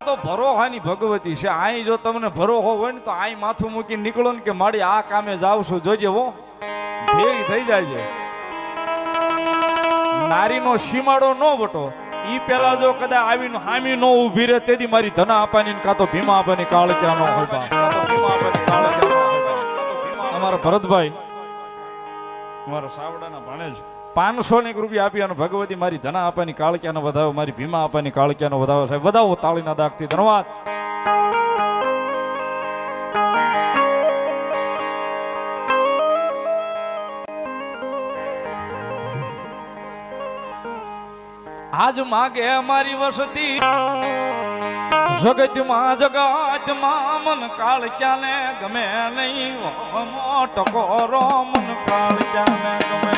તો ભરોહાની ભગવતી છે. આઈ જો તમને ભરોહો હોય ને તો આઈ માથું મૂકીને નીકળો ને કે મારી આ કામે જાવ છું, જોજે હો ભેગી થઈ જાય છે. નારીનો સીમાડો ન વટો ઈ પેલા જો કદાચ આવીને હામી નો ઊભી રહે તેથી મારી ધના આપવાની કાં તો ભીમા આપવાની કાળ ક્યાં નો હોય. અમારા ભરતભાઈ અમારા સાવડાના ભાણેજ 500 રૂપિયા આપી અને ભગવતી મારી ધના આપવાની કાળક્યાનો વધાવો, મારી ભીમા આપવાની કાળક્યાનો વધાવો. સાહેબ વધાવો તાળીના દાગથી. ધન્યવાદ. આજ માગે મારી વસતી જગતમાં જગતમાં મન કાળક્યાને ગમે નહીં, ટકોરો મન કાળક્યાને ગમે.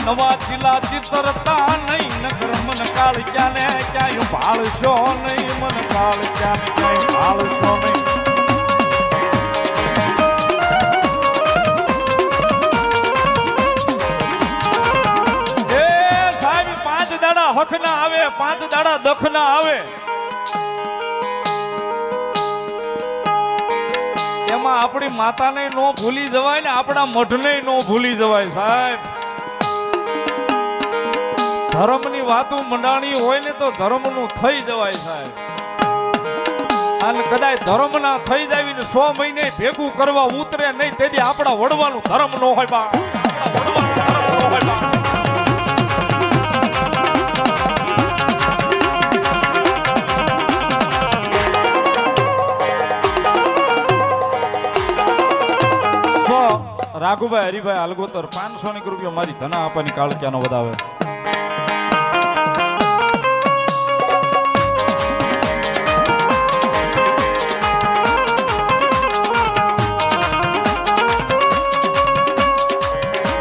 નવા ચીલા ચિતરતા નહીં, નગર મન કાળક્યાને ક્યાંય ભાળશો નહીં, મન કાળક્યાને ક્યાંય ભાળશો નહીં. એ સાહેબ 5 દાડા હક ના આવે, 5 દાડા દખ ના આવે. એમાં આપણી માતાને નો ભૂલી જવાય ને આપણા મઢને નો ભૂલી જવાય. સાહેબ ધર્મની વાતો મંડાણી હોય ને તો ધર્મનું થઈ જવાય. સાહેબ અને કદાચ ધર્મ ના થઈ જાય ને 100 મહિને ભેગું કરવા ઉતરે નહીં તેથી આપણા વડવાનું ધર્મ નો હોય બા, વડવાનું ધર્મ નો હોય બા. રાઘુભાઈ હરિભાઈ હાલગોતર 500 રૂપિયા મારી ધના આપવાની કાળક્યાનો વધાવે.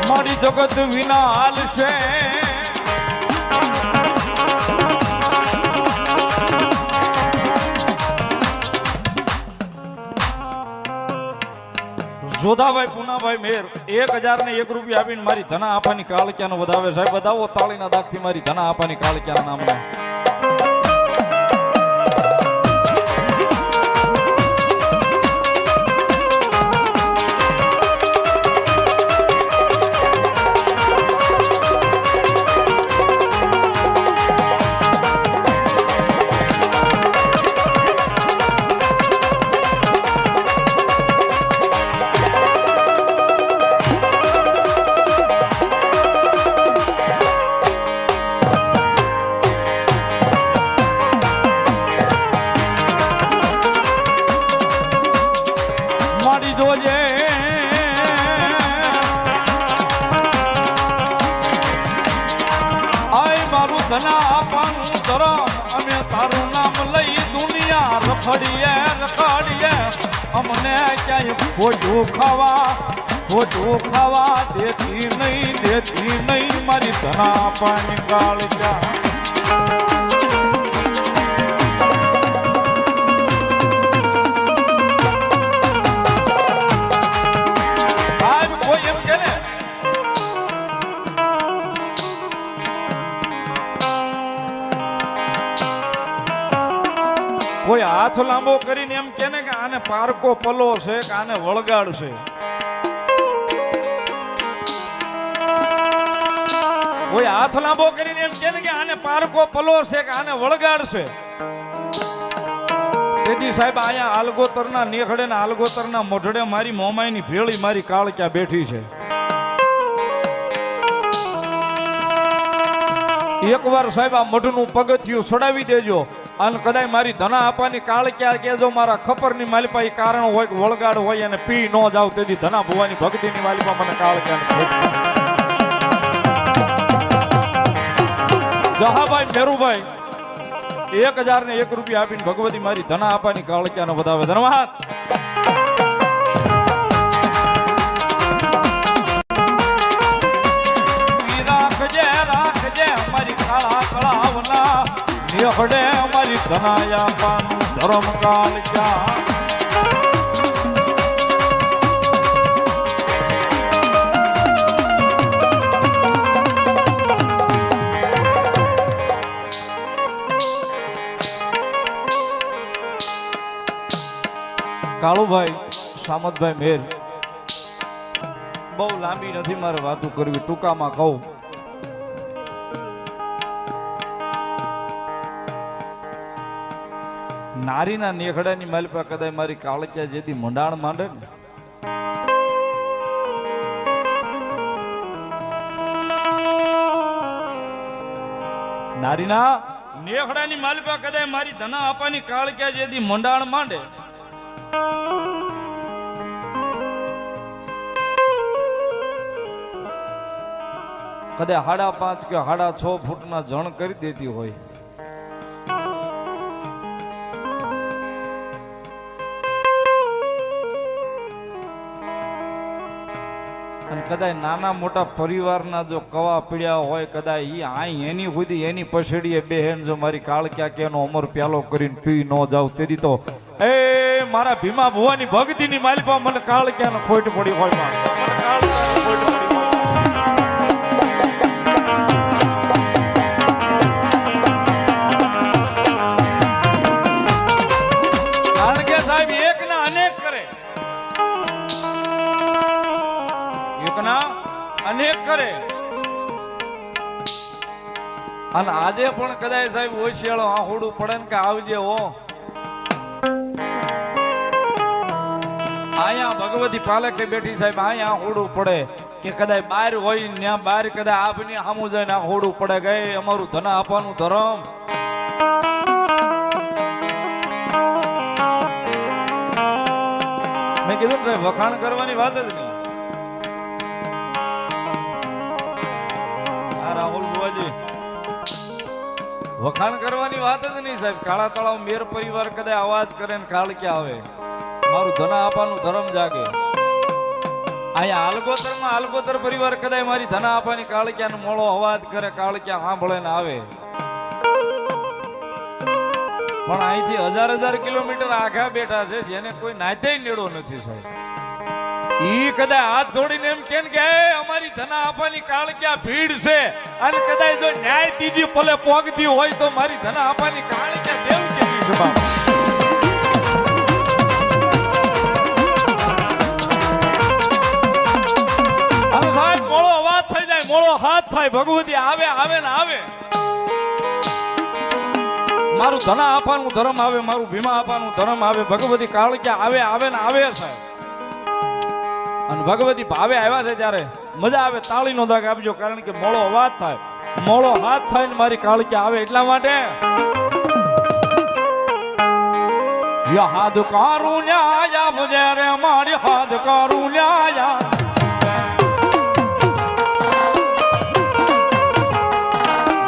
મારી જગત વિના હાલશે જોધાભાઈ પુનાભાઈ મેર 1001 રૂપિયા આપીને મારી ધના આપવાની કાળક્યાનો વધાવે. સાહેબ વધાવો તાળીના દાગથી મારી ધના આપવાની કાળક્યાના નામનો. ધના આપવાનું ધરમ અમે તારું નામ લઈ દુનિયા રખડીએ રખડીએ, અમને ક્યાંય ભોજું ખાવા દેતી નહીં મારી ધના આપવાની કાળક્યા. કોઈ હાથ લાંબો કરીને એમ કે ને કે આને પારકો પલો છે કે આને વળગાડશે. કોઈ હાથ લાંબો કરીને એમ કે ને કે આને પારકો પલો છે કે આને વળગાડશે. તેથી સાહેબ અહીંયા આલગોતરના નેખડે ને આલગોતરના મોઢડે મારી મોમાઈની ભેળી મારી કાળક્યા બેઠી છે. એકવાર સાહેબ આ મઢનું પગથિયું છોડાવી દેજો. અને કદાચ મારી ધના આપવાની કાળક્યા કે જો મારા ખપરની માલિપા ઈ કારણ હોય કે વળગાડ હોય અને પી ન જાવ તેથી ધના ભુવાની ભક્તિની માલિપા મને કાળક્યા જહાભાઈ મેરુભાઈ 1001 રૂપિયા આપીને ભગવતી મારી ધના આપવાની કાળક્યાને વધાવે ધન્યવાદ. રાખજે અમારી કાળા કળાવના નિહડે અમારી ધનાયા પાનું ધર્મ કાળક્યા. કાળુભાઈ સામતભાઈ મેર બહુ લાંબી નથી મારે વાતો કરવી, ટૂંકામાં કહું. નારીના નેખડાની માલિપા કદાચ મારી કાળક્યા જેથી મંડાણ માંડે ને નારીના નેખડાની માલિપા કદાચ મારી ધના આપવાની કાળક્યા જેથી મંડાણ માંડે કદાચ 5.5 કે 6.5 ફૂટના જણ કરી દેતી હોય અને કદાચ નાના મોટા પરિવારના જો કવા પીડ્યા હોય કદાચ ઈ આઈ એની સુધી એની પછડીએ બેહેન જો મારી કાળક્યા કે એનો અમર પ્યાલો કરીને પી ન જાવ તેથી તો એ મારા ભીમા ભુવાની ભક્તિની માલિપા મને કાળક્યાને ખોટ પડી હોય મને કાળક્યાને ખોટ પડી હોય. કારણ કે સાહેબ એકના અનેક કરે, એકના અનેક કરે. અને આજે પણ કદાચ સાહેબ ઓશિયાળો આહોડું પડે ને કે આવજે હો આયા ભગવતી પાલકે બેઠી સાહેબ આયા હોડું પડે કે કદાચ બહાર હોય ત્યાં બહાર કદાચ આપની સામું જાય હોડું પડે ગઈ અમારું ધના આપવાનું ધર્મ. મેં કીધું ને વખાણ કરવાની વાત જ નહીં. આ રાહુલ બુવાજી વખાણ કરવાની વાત જ નહીં સાહેબ. કાળા તળાવ મેર પરિવાર કદાચ અવાજ કરે ને કાળક્યા આવે મારું ધના આપવાનું ધર્મ જાગે. અહીંયા આલગોતરમાં આલગોતર પરિવાર કદાચ મારી ધના આપવાની કાળક્યાનો મોળો અવાજ કરે કાળક્યા સાંભળે ને આવે. પણ અહીંથી 1000 કિલોમીટર આઘા બેઠા છે જેને કોઈ નાતે નેડો નથી સાહેબ. ઈ કદાચ હાથ જોડીને એમ કે અમારી ધના આપવાની કાળક્યા ભીડ છે અને કદાચ જો ન્યાય ત્રીજી પલે પોગતી હોય તો મારી ધના આપવાની કાળક્યા દેવ કેવી છે બાપ. મોળો અવાજ થઈ જાય મોળો હાથ થાય ભગવતી આવે આવે ને આવે. મારું ધના આપવાનું ધર્મ આવે મારું ભીમા આપવાનું ધર્મ આવે ભગવતી કાળક્યા આવે આવે ને આવે સાહેબ. અને ભગવતી ભાવે આવ્યા છે ત્યારે મજા આવે. તાળીનો દાગ આપજો કારણ કે મોળો અવાજ થાય મોળો હાથ થાય ને મારી કાળક્યા આવે એટલા માટે. હાથ કારું ન્યાયા મુજે રે મારી હાથ કારું ન્યાયા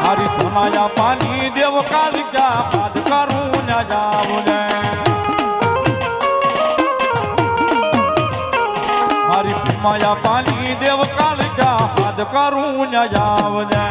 મારી ધનાયા પાણી દેવ કાળક્યા હાથ કારું ન્યાયા મુજે મારી ભીમાયા પાણી દેવ કાળક્યા હાથ કારું ન્યાયા મુજે.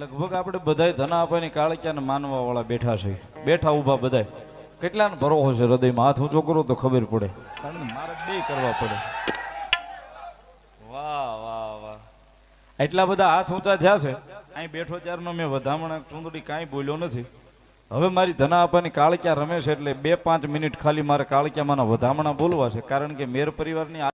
લગભગ આપણે બધા ધના આપવાની કાળક્યાને માનવા વાળા બેઠા છે. બેઠા ઉભા બધા કેટલાને ભરોસો છે હૃદયમાં હાથ ઊંચો કરો તો ખબર પડે. કારણ કે મારે બે કરવા પડે. વાહ વાહ વાહ એટલા બધા હાથ ઊંચા થયા છે. અહીં બેઠો ત્યારનો મેં વધામણા ચૂંદડી કાંઈ બોલ્યો નથી. હવે મારી ધના આપવાની કાળક્યા રમે છે એટલે 2-5 મિનિટ ખાલી મારે કાળક્યામાંના વધામણા બોલવા છે. કારણ કે મેર પરિવારની